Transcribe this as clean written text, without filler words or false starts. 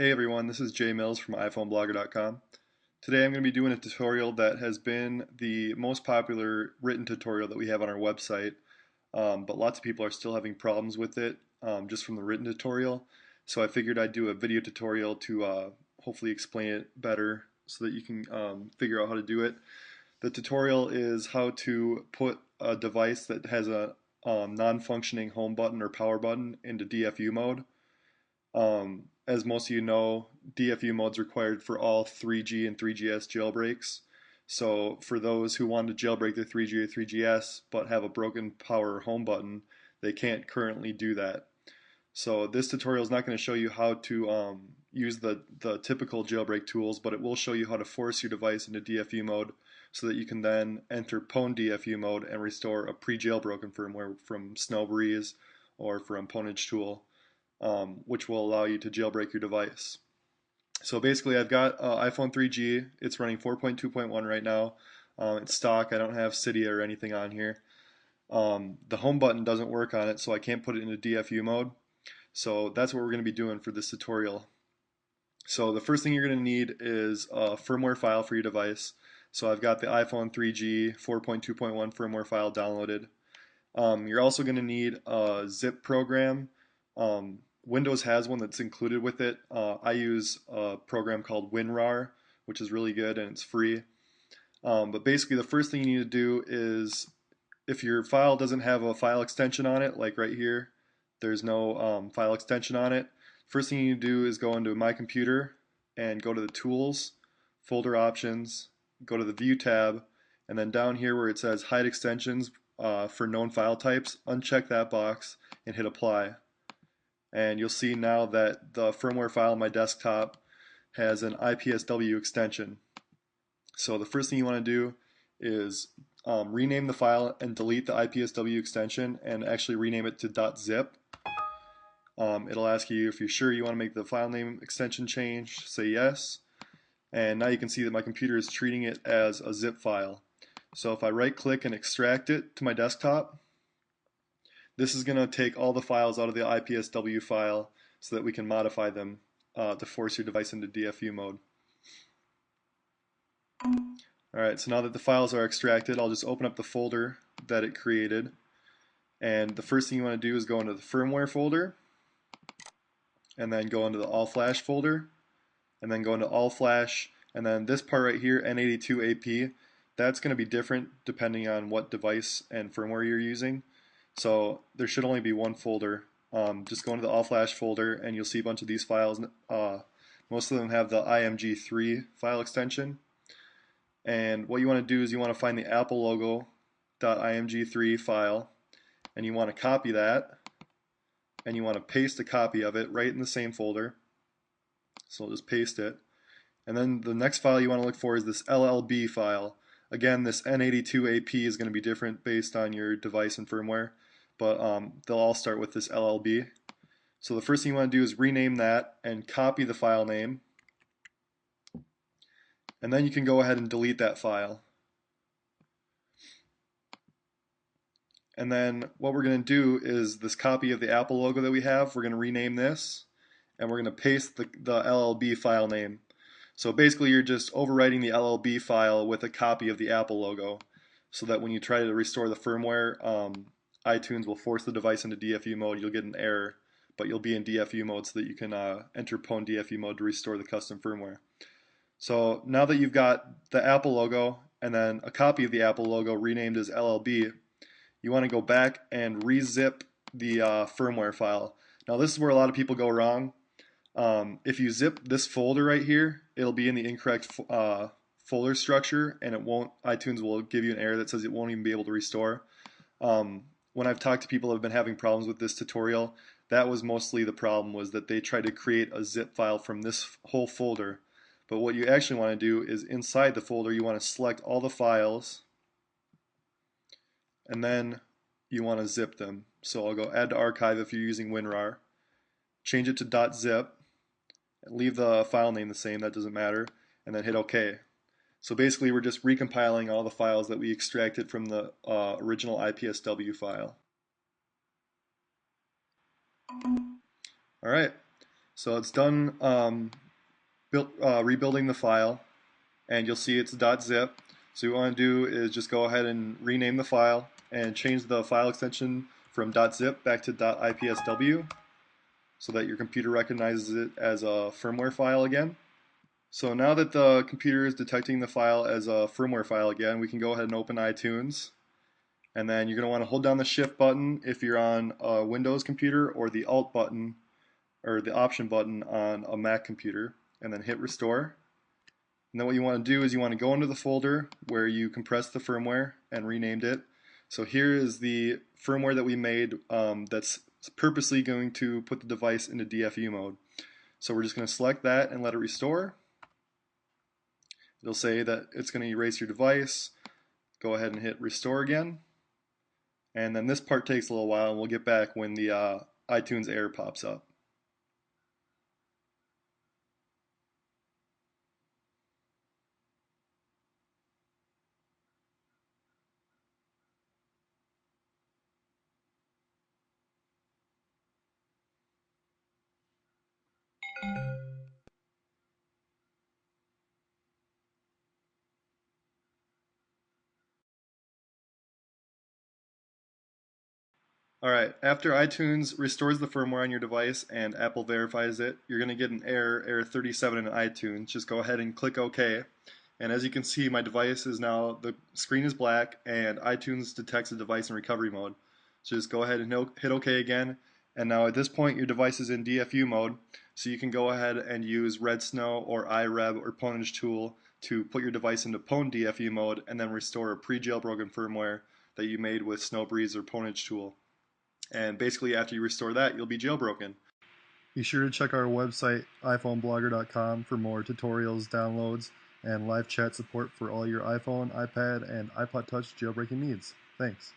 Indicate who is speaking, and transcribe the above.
Speaker 1: Hey everyone, this is Jay Mills from iPhoneblogger.com. Today I'm going to be doing a tutorial that has been the most popular written tutorial that we have on our website, but lots of people are still having problems with it just from the written tutorial. So I figured I'd do a video tutorial to hopefully explain it better so that you can figure out how to do it. The tutorial is how to put a device that has a non-functioning home button or power button into DFU mode. As most of you know, DFU mode is required for all 3G and 3GS jailbreaks. So for those who want to jailbreak their 3G or 3GS but have a broken power or home button, they can't currently do that. So this tutorial is not going to show you how to use the typical jailbreak tools, but it will show you how to force your device into DFU mode so that you can then enter Pwn DFU mode and restore a pre-jailbroken firmware from Snowbreeze or from Pwnage Tool. Which will allow you to jailbreak your device. So basically I've got iPhone 3G, it's running 4.2.1 right now, it's stock, I don't have Cydia or anything on here. The home button doesn't work on it, so I can't put it into DFU mode. So that's what we're going to be doing for this tutorial. So the first thing you're going to need is a firmware file for your device. So I've got the iPhone 3G 4.2.1 firmware file downloaded. You're also going to need a zip program. Windows has one that's included with it. I use a program called WinRAR, which is really good and it's free. But basically the first thing you need to do is, if your file doesn't have a file extension on it, like right here, there's no file extension on it. First thing you need to do is go into My Computer and go to the Tools, Folder Options, go to the View tab, and then down here where it says Hide Extensions for known file types, uncheck that box and hit Apply. And you'll see now that the firmware file on my desktop has an IPSW extension. So the first thing you want to do is rename the file and delete the IPSW extension and actually rename it to .zip. It'll ask you if you're sure you want to make the file name extension change, say yes. And now you can see that my computer is treating it as a zip file. So if I right click and extract it to my desktop, this is going to take all the files out of the IPSW file so that we can modify them to force your device into DFU mode. Alright, so now that the files are extracted, I'll just open up the folder that it created. And the first thing you want to do is go into the firmware folder, and then go into the all flash folder, and then go into all flash, and then this part right here, N82AP, that's going to be different depending on what device and firmware you're using. So there should only be one folder. Just go into the all flash folder and you'll see a bunch of these files. Most of them have the img3 file extension. And what you want to do is you want to find the Apple logo.img3 file, and you want to copy that, and you want to paste a copy of it right in the same folder. So I'll just paste it. And then the next file you want to look for is this LLB file. Again, this N82AP is going to be different based on your device and firmware, but they'll all start with this LLB. So the first thing you want to do is rename that and copy the file name, and then you can go ahead and delete that file. And then what we're going to do is this copy of the Apple logo that we have, we're going to rename this, and we're going to paste the LLB file name. So basically you're just overwriting the LLB file with a copy of the Apple logo, so that when you try to restore the firmware, iTunes will force the device into DFU mode. You'll get an error, but you'll be in DFU mode so that you can enter Pwn DFU mode to restore the custom firmware. So now that you've got the Apple logo and then a copy of the Apple logo renamed as LLB, you want to go back and rezip the firmware file. Now this is where a lot of people go wrong. If you zip this folder right here, it'll be in the incorrect folder structure, and it won't. iTunes will give you an error that says it won't even be able to restore. When I've talked to people who have been having problems with this tutorial, that was mostly the problem, was that they tried to create a zip file from this whole folder. But what you actually want to do is inside the folder you want to select all the files, and then you want to zip them. So I'll go add to archive if you're using WinRAR, change it to .zip, leave the file name the same, that doesn't matter, and then hit OK. So basically we're just recompiling all the files that we extracted from the original IPSW file. Alright, So it's done rebuilding the file, and you'll see it's .zip. So what you want to do is just go ahead and rename the file and change the file extension from .zip back to .ipsw so that your computer recognizes it as a firmware file again. So now that the computer is detecting the file as a firmware file again, we can go ahead and open iTunes. And then you're going to want to hold down the Shift button if you're on a Windows computer, or the Alt button or the Option button on a Mac computer, and then hit Restore. And then what you want to do is you want to go into the folder where you compressed the firmware and renamed it. So here is the firmware that we made that's purposely going to put the device into DFU mode. So we're just going to select that and let it restore. It'll say that it's going to erase your device. Go ahead and hit Restore again. And then this part takes a little while, and we'll get back when the iTunes error pops up. Alright, after iTunes restores the firmware on your device and Apple verifies it, you're going to get an error 37 in iTunes. Just go ahead and click OK. And as you can see, my device is now, the screen is black, and iTunes detects the device in recovery mode. So just go ahead and hit OK again. And now at this point, your device is in DFU mode, so you can go ahead and use Red Snow or iReb or Pwnage tool to put your device into Pwn DFU mode and then restore a pre-jailbroken firmware that you made with Snowbreeze or Pwnage tool. And basically, after you restore that, you'll be jailbroken. Be sure to check our website, iPhoneblogger.com, for more tutorials, downloads, and live chat support for all your iPhone, iPad, and iPod Touch jailbreaking needs. Thanks.